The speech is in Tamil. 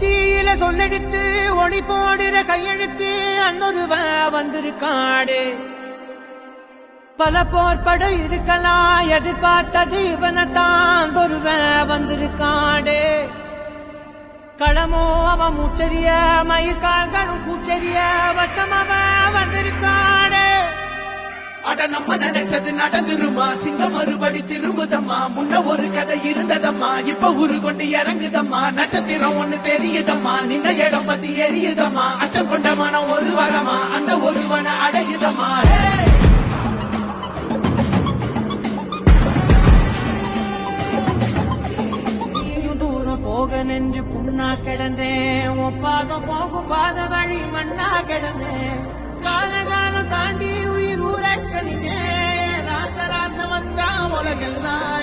தீயில சொல்லெடுத்து ஒளி போடுற கையெழுத்து அன்னொருவ வந்திருக்காடு பல போர்பட இருக்கலாம் எதிர்பார்த்தது இவனத்தான் ஒருவ வந்திருக்காடு களமோ அவன் மூச்சரிய மயிர்கால்களும் பூச்சரிய வச்சம் அவன் வந்திருக்காடு அட நம்ம நினைச்சது நடந்துருமா சிங்கம் மறுபடி திரும்புதம்மா முன்ன ஒரு கதை இருந்ததம்மா இப்ப உரு கொண்டு இறங்குதம்மா நட்சத்திரம் ஒண்ணு தெரியுதம்மா நின்ன இடம் பத்தி எரியுதம்மா அச்சம் கொண்ட மனம் ஒரு வரமா அந்த ஒருவனை அடையுதம்மா நீயும் தூரம் போக நெஞ்சு புண்ணா கிடந்தேன் ஒப்பாதம் போகும் பாத வழி மண்ணா கிடந்தேன் காலகாலம் தாண்டி உயிர் ஊரக்கணிதே ராச ராச வந்தா உலகெல்லாம்